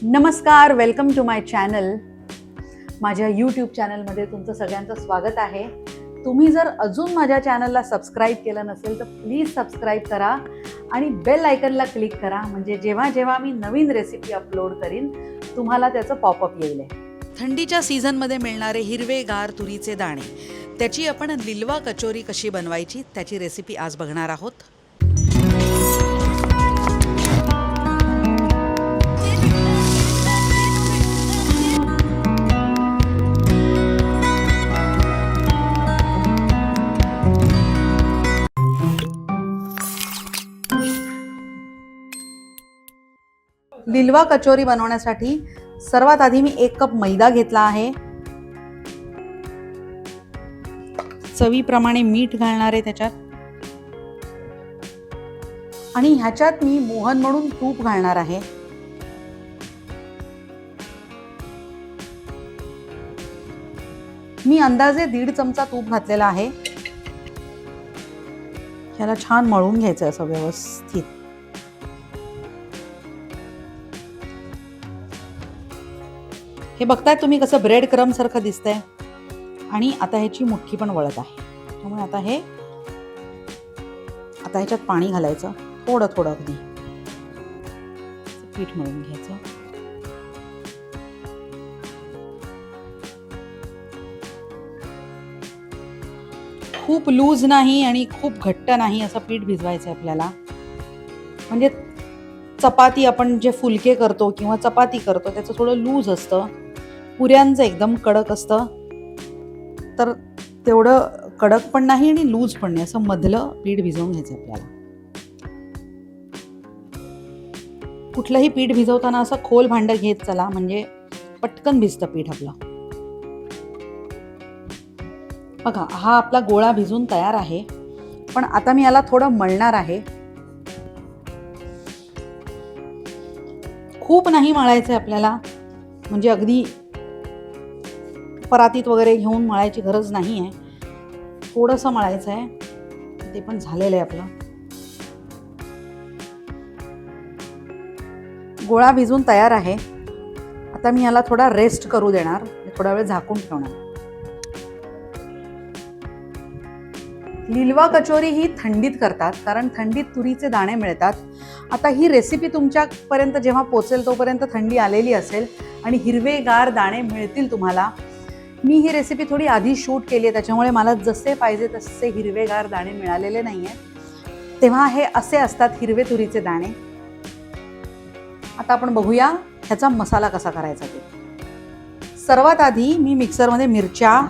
नमस्कार, welcome to my channel. माझ्या YouTube चॅनलमध्ये तुमचं सगळ्यांचं स्वागत आहे. तुम्ही जर अजून माझ्या चॅनलला सबस्क्राईब केलं नसेल तर प्लीज सबस्क्राईब करा आणि बेल आयकनला क्लिक करा, म्हणजे जेव्हा जेव्हा मी नवीन रेसिपी अपलोड करीन तुम्हाला त्याचं पॉपअप येईल. थंडीच्या सीझनमध्ये मिळणारे हिरवेगार तुरीचे दाणे, त्याची आपण लिलवा कचोरी कशी बनवायची त्याची रेसिपी आज बघणार आहोत. लिलवा कचोरी बनवण्यासाठी सर्वात आधी मी 1 कप मैदा घेतला आहे. चवीप्रमाणे मीठ घालणार आहे त्याच्यात, आणि ह्याच्यात मी मोहन म्हणून तूप घालणार आहे. मी अंदाजे 1.5 चमचा तूप घातलेला आहे. ह्याला छान मळून घ्यायचं असं व्यवस्थित. हे बघताय तुम्ही कसं ब्रेड क्रम सारखं दिसतंय, आणि आता ह्याची मुठ्ठी पण वळत आहे. त्यामुळे आता ह्याच्यात पाणी घालायचं, थोडं थोडं अगदी पीठ मळून घ्यायचं. खूप लूज नाही आणि खूप घट्ट नाही असं पीठ भिजवायचं आपल्याला. म्हणजे चपाती आपण जे फुलके करतो किंवा चपाती करतो त्याचं थोडं लूज असतं, पुऱ्यांचं एकदम कडक असतं. तर तेवढं कडक पण नाही आणि लूज पण नाही, असं मधलं पीठ भिजवून घ्यायचं आपल्याला. कुठलंही पीठ भिजवताना असं खोल भांडं घेत चला, म्हणजे पटकन भिजतं पीठ आपलं. बघा, हा आपला गोळा भिजून तयार आहे. पण आता मी याला थोडं मळणार आहे. खूप नाही मळायचं आहे आपल्याला, म्हणजे अगदी परातीत वगैरे घेऊन मळायची गरज नाही आहे. थोडंसं मळायचं आहे. ते पण झालेलं आहे आपलं. गोळा भिजून तयार आहे. आता मी याला थोडा रेस्ट करू देणार, थोडा वेळ झाकून ठेवणार. लिलवा कचोरी ही थंडीत करतात, कारण थंडीत तुरीचे दाणे मिळतात. आता ही रेसिपी तुमच्यापर्यंत जेव्हा पोचेल तोपर्यंत थंडी आलेली असेल आणि हिरवेगार दाणे मिळतील तुम्हाला. मी ही रेसिपी थोडी आधी शूट केली आहे, त्याच्यामुळे मला जसे पाहिजे तसे हिरवेगार दाणे मिळालेले नाही आहेत. तेव्हा हे असे असतात हिरवे तुरीचे दाणे. आता आपण बघूया ह्याचा मसाला कसा करायचा ते. सर्वात आधी मी मिक्सरमध्ये मिरच्या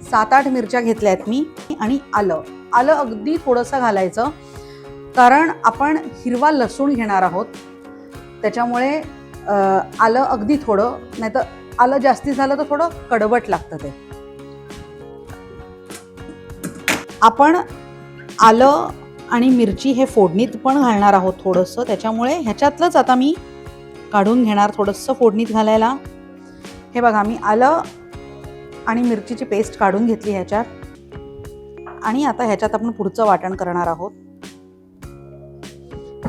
7-8 मिरच्या घेतल्या आहेत मी, आणि आलं अगदी थोडंसं घालायचं, कारण आपण हिरवा लसूण घेणार आहोत. त्याच्यामुळे आलं अगदी थोडं, नाहीतर आलं जास्ती झालं तर थोडं कडवट लागतं ते. आपण आलं आणि मिरची हे फोडणीत पण घालणार आहोत थोडंसं, त्याच्यामुळे ह्याच्यातलंच आता मी काढून घेणार थोडंसं फोडणीत घालायला. हे बघा, मी आलं आणि मिरचीची पेस्ट काढून घेतली ह्याच्यात, आणि आता ह्याच्यात आपण पुढचं वाटण करणार आहोत.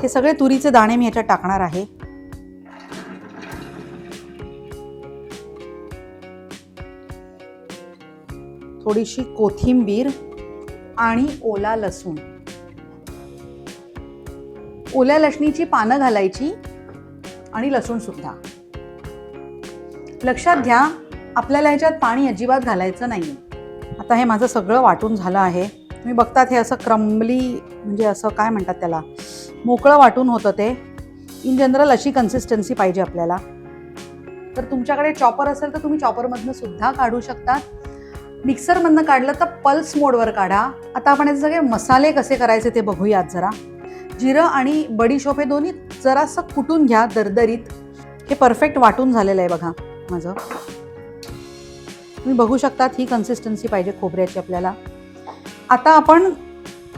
हे सगळे तुरीचे दाणे मी ह्याच्यात टाकणार आहे. थोडीशी कोथिंबीर आणि ओला लसूण. ओल्या लसणीची पानं घालायची आणि लसूण सुद्धा. लक्षात घ्या, आपल्याला ह्याच्यात पाणी अजिबात घालायचं नाही. आता हे माझं सगळं वाटून झालं आहे. तुम्ही बघतात हे असं क्रम्बली, म्हणजे असं काय म्हणतात त्याला, मोकळं वाटून होतं ते. इन जनरल अशी कन्सिस्टन्सी पाहिजे आपल्याला. तर तुमच्याकडे चॉपर असेल तर तुम्ही चॉपरमधनं सुद्धा काढू शकता. मिक्सरमधनं काढलं तर पल्स मोडवर काढा. आता आपण याचे सगळे मसाले कसे करायचे ते बघूयात जरा. जिरं आणि बडीशोप हे दोन्ही जरासं कुटून घ्या दरदरीत. हे परफेक्ट वाटून झालेलं आहे बघा माझं. तुम्ही बघू शकता ही कन्सिस्टन्सी पाहिजे खोबऱ्याची आपल्याला. आता आपण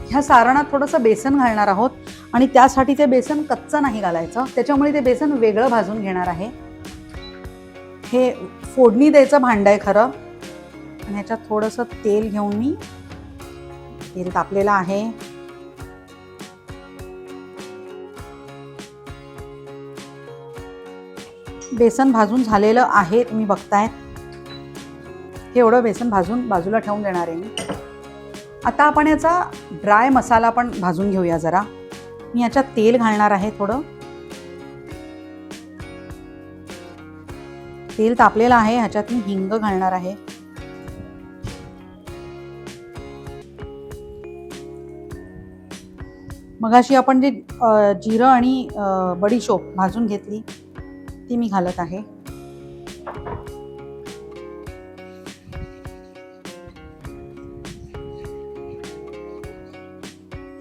ह्या सारणात थोडंसं बेसन घालणार आहोत, आणि त्यासाठी ते बेसन कच्चं नाही घालायचं, त्याच्यामुळे ते बेसन वेगळं भाजून घेणार आहे. हे फोडणी द्यायचं भांडं आहे खरं, आणि ह्याच्यात थोडंसं तेल घेऊन मी, तेल तापलेलं आहे. बेसन भाजून झालेलं आहे, तुम्ही बघताय. हे एवढं बेसन भाजून बाजूला ठेवून देणार आहे मी. आता आपण याचा ड्राय मसाला पण भाजून घेऊया जरा. मी याच्यात तेल घालणार आहे थोडं. तेल तापलेलं आहे, ह्याच्यात मी हिंग घालणार आहे. मगाशी आपण जे जिरं आणि बडीशोप भाजून घेतली ती मी घालत आहे.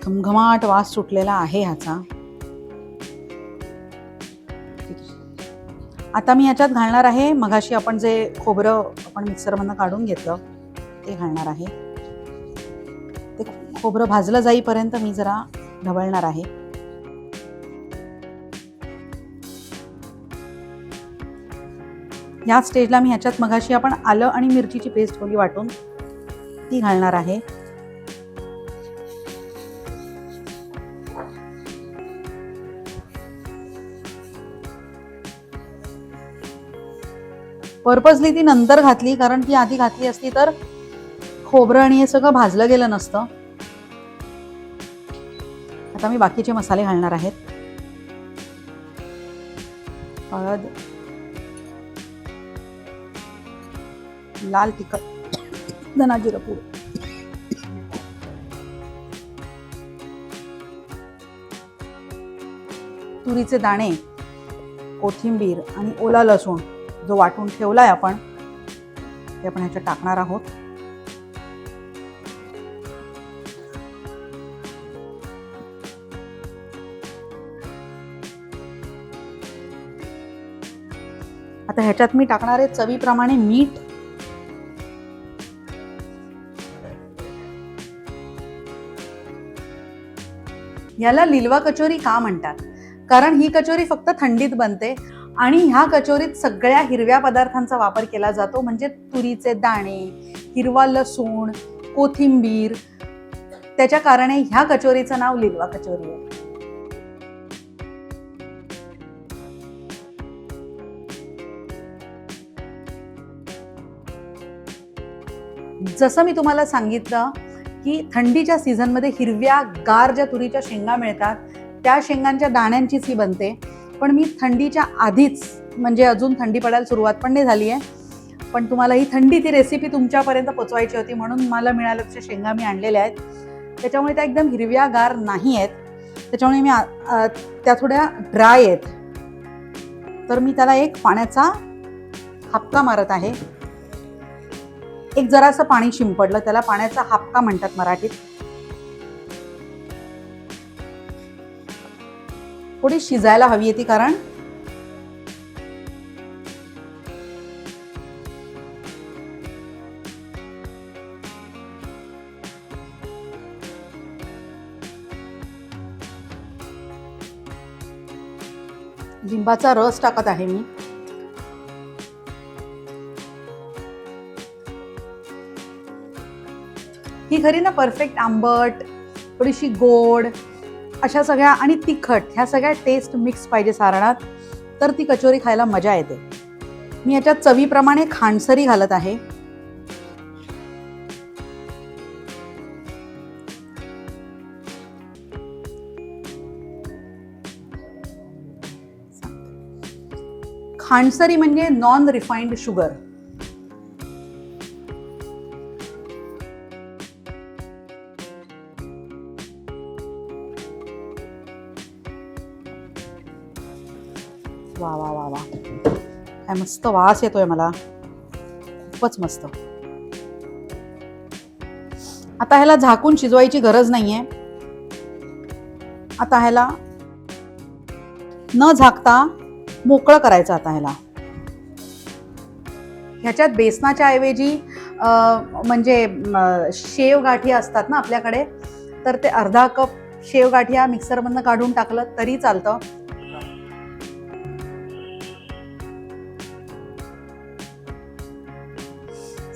घमघमाट वास सुटलेला आहे ह्याचा. आता मी ह्याच्यात घालणार आहे मगाशी आपण जे खोबरं आपण मिक्सरमधनं काढून घेतलं ते घालणार आहे. ते खोबरं भाजलं जाईपर्यंत मी जरा ढवळणार आहे. या स्टेजला मी ह्याच्यात मगाशी आपण आलं आणि मिरचीची पेस्ट ठेवली वाटून ती घालणार आहे. पर्पजली ती नंतर घातली, कारण ती आधी घातली असती तर खोबरं आणि हे सगळं भाजलं गेलं नसतं. आता मी बाकीचे मसाले घालणार आहेत. हळद, लाल तिखट, धना जिरं पूड, तुरीचे दाणे, कोथिंबीर आणि ओला लसूण जो वाटून ठेवलाय आपण ते आपण ह्याच्यात टाकणार आहोत. आता ह्याच्यात मी टाकणार आहे चवीप्रमाणे मीठ. याला लिलवा कचोरी का म्हणतात? कारण ही कचोरी फक्त थंडीत बनते आणि ह्या कचोरीत सगळ्या हिरव्या पदार्थांचा वापर केला जातो, म्हणजे तुरीचे दाणे, हिरवा लसूण, कोथिंबीर. त्याच्या कारणे ह्या कचोरीचं नाव लिलवा कचोरी आहे. जसं मी तुम्हाला सांगितलं की थंडीच्या सीझनमध्ये हिरव्या गार ज्या तुरीच्या शेंगा मिळतात त्या शेंगांच्या दाण्यांचीच ही बनते. पण मी थंडीच्या आधीच, म्हणजे अजून थंडी पडायला सुरुवात पण नाही झाली आहे, पण तुम्हाला ही थंडी ती रेसिपी तुमच्यापर्यंत पोचवायची होती म्हणून मला मिळाल्या तशा शेंगा मी आणलेल्या आहेत. त्याच्यामुळे त्या एकदम हिरव्या गार नाही आहेत, त्याच्यामुळे मी त्या थोड्या ड्राय आहेत. तर मी त्याला एक पाण्याचा हापका मारत आहे. एक जरासं पाणी शिंपडलं, त्याला पाण्याचा हापका म्हणतात मराठीत. थोडी शिजायला हवी आहे ती, कारण लिंबाचा रस टाकत आहे मी. ही खरी ना परफेक्ट आंबट, थोडीशी गोड, अशा सगळ्या आणि तिखट, ह्या सगळ्या टेस्ट मिक्स पाहिजे सारणात, तर ती कचोरी खायला मजा येते. मी याच्यात चवीप्रमाणे खांडसरी घालत आहे. खांडसरी म्हणजे नॉन रिफाइंड शुगर. वा वा वा वा, काय मस्त वास येतोय मला, खूपच मस्त. आता ह्याला झाकून शिजवायची गरज नाहीये. आता ह्याला न झाकता मोकळं करायचं. आता ह्याला ह्याच्यात बेसनाच्या ऐवजी म्हणजे शेवगाठी असतात ना आपल्याकडे, तर ते अर्धा कप शेवगाठ्या मिक्सरमधनं काढून टाकलं तरी चालतं.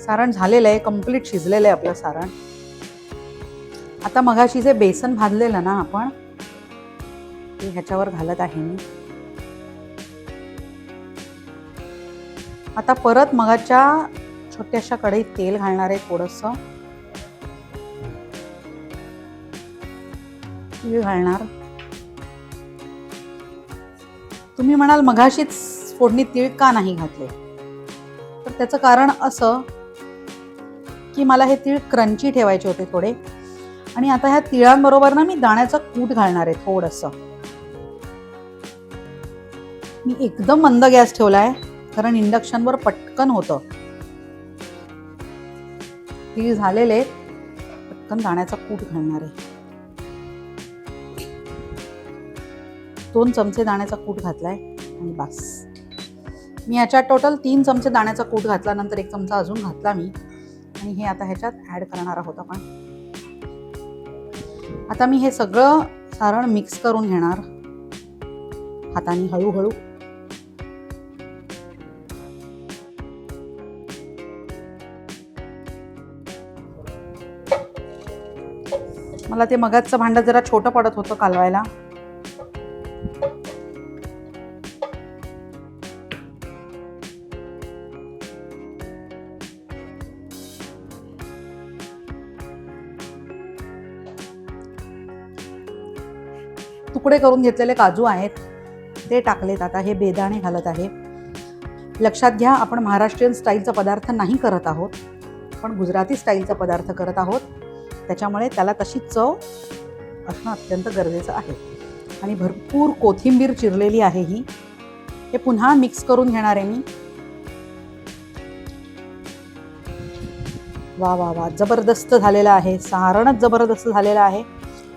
सारण झालेलं आहे, कम्प्लीट शिजलेलं आहे आपलं सारण. आता मगाशी जे बेसन भाजलेलं ना आपण, ते ह्याच्यावर घालत आहे मी. आता परत मगाच्या छोट्याशा कढईत तेल घालणार आहे, थोडंसं तीळ घालणार. तुम्ही म्हणाल मगाशीच फोडणीत तीळ का नाही घातले, तर त्याचं कारण असं की मला हे तीळ क्रंची ठेवायचे होते थोडे. आणि आता ह्या तिळांबरोबर ना मी दाण्याचं कूट घालणार आहे थोडंसं. मी एकदम मंद गॅस ठेवलाय कारण इंडक्शनवर पटकन होतं. तीळ झालेले, पटकन दाण्याचा कूट घालणार आहे. 2 चमचे दाण्याचा कूट घातलाय आणि बस. मी ह्याच्यात टोटल 3 चमचे दाण्याचा कूट घातला, नंतर 1 चमचा अजून घातला मी. आणि हे आता ह्याच्यात ॲड करणार आहोत आपण. आता मी हे सगळं सारण मिक्स करून घेणार हाताने हळूहळू. मला ते मगाचं भांडं जरा छोटं पडत होतं कालवायला. तुकडे करून घेतलेले काजू आहेत ते टाकलेत. आता हे बेदाणे घालत आहे. लक्षात घ्या, आपण महाराष्ट्रीयन स्टाईलचा पदार्थ नाही करत आहोत, पण गुजराती स्टाईलचा पदार्थ करत आहोत. त्याच्यामुळे त्याला तशी चव असणं अत्यंत गरजेचं आहे. आणि भरपूर कोथिंबीर चिरलेली आहे ही. हे पुन्हा मिक्स करून घेणार आहे मी. वा वा वा, जबरदस्त झालेलं आहे. सारणच जबरदस्त झालेलं आहे.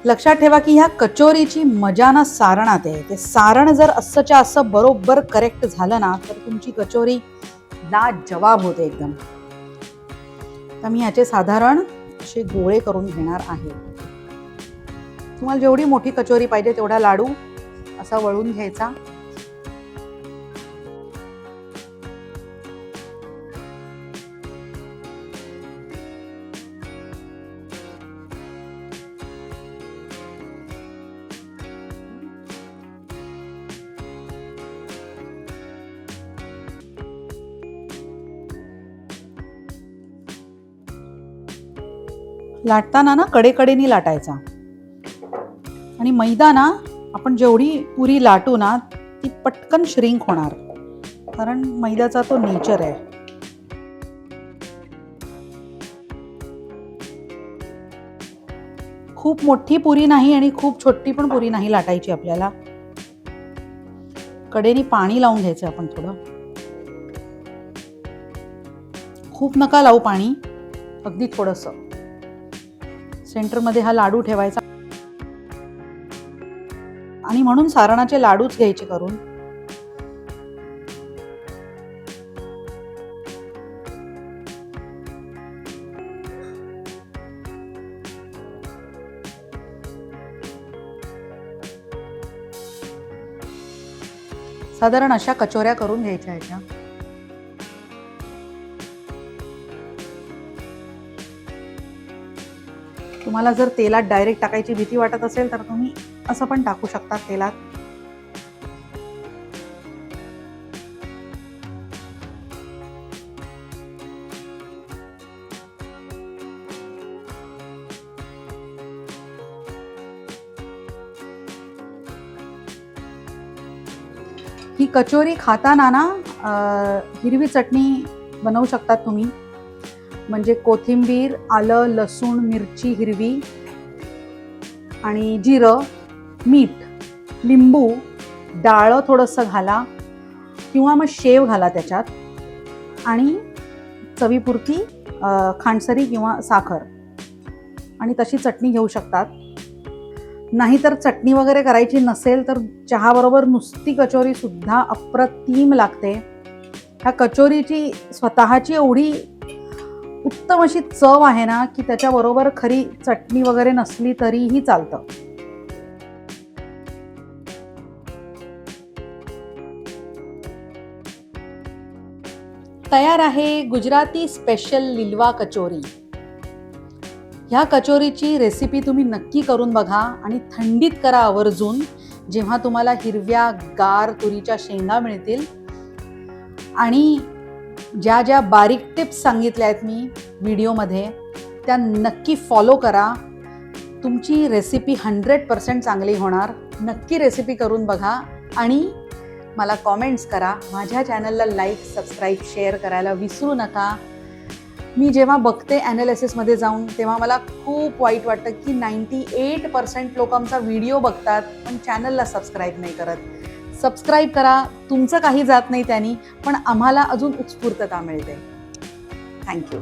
लक्षात ठेवा की ह्या कचोरीची मजा ना सारणात आहे. ते सारण जर असंच्या असं बरोबर करेक्ट झालं ना, तर तुमची कचोरी लाजवाब होते एकदम. तर मी ह्याचे साधारण असे गोळे करून घेणार आहे. तुम्हाला जेवढी मोठी कचोरी पाहिजे तेवढा लाडू असा वळून घ्यायचा. लाटताना ना कडेकडेनी लाटायचा. आणि मैदा ना आपण जेवढी पुरी लाटू ना ती पटकन श्रिंक होणार, कारण मैद्याचा तो नेचर आहे. खूप मोठी पुरी नाही आणि खूप छोटी पण पुरी नाही लाटायची आपल्याला. कडेनी पाणी लावून घ्यायचं आपण थोडं. खूप नका लावू पाणी, अगदी थोडंसं. सेंटरमध्ये हा लाडू ठेवायचा आणि म्हणून सारणाचे लाडूच घ्यायचे करून. साधारण अशा कचोऱ्या करून घ्यायच्या ह्याच्या. तुम्हाला जर तेलात डायरेक्ट टाकायची भीती वाटत असेल तर तुम्ही असं पण टाकू शकता तेलात. ही कचोरी खाताना ना हिरवी चटणी बनवू शकतात तुम्ही. म्हणजे कोथिंबीर, आलं, लसूण, मिरची हिरवी आणि जिरं, मीठ, लिंबू, डाळं थोडंसं घाला किंवा मग शेव घाला त्याच्यात. आणि चवीपुरती खांडसरी किंवा साखर आणि तशी चटणी घेऊ शकतात. नाहीतर चटणी वगैरे करायची नसेल तर चहाबरोबर नुसती कचोरी सुद्धा अप्रतिम लागते. ह्या कचोरीची स्वतःची एवढी उत्तम अशी चव आहे ना की त्याच्याबरोबर खरी चटणी वगैरे नसली तरीही चालतं. तयार आहे गुजराती स्पेशल लिलवा कचोरी. ह्या कचोरीची रेसिपी तुम्ही नक्की करून बघा आणि थंडीत करा आवर्जून, जेव्हा तुम्हाला हिरव्या गार तुरीच्या शेंगा मिळतील. आणि ज्या ज्या बारीक टिप्स सांगितल्या आहेत मी व्हिडिओमध्ये त्या नक्की फॉलो करा. तुमची रेसिपी 100% चांगली होणार. नक्की रेसिपी करून बघा आणि मला कॉमेंट्स करा. माझ्या चॅनलला लाईक, सबस्क्राईब, शेअर करायला विसरू नका. मी जेव्हा बघते ॲनालिसिसमध्ये जाऊन तेव्हा मला खूप वाईट वाटतं की 98% लोक आमचा व्हिडिओ बघतात पण चॅनलला सबस्क्राईब नाही करत. सबस्क्राईब करा. तुमचं काही जात नाही त्यांनी, पण आम्हाला अजून उत्स्फूर्तता मिळते. थँक्यू.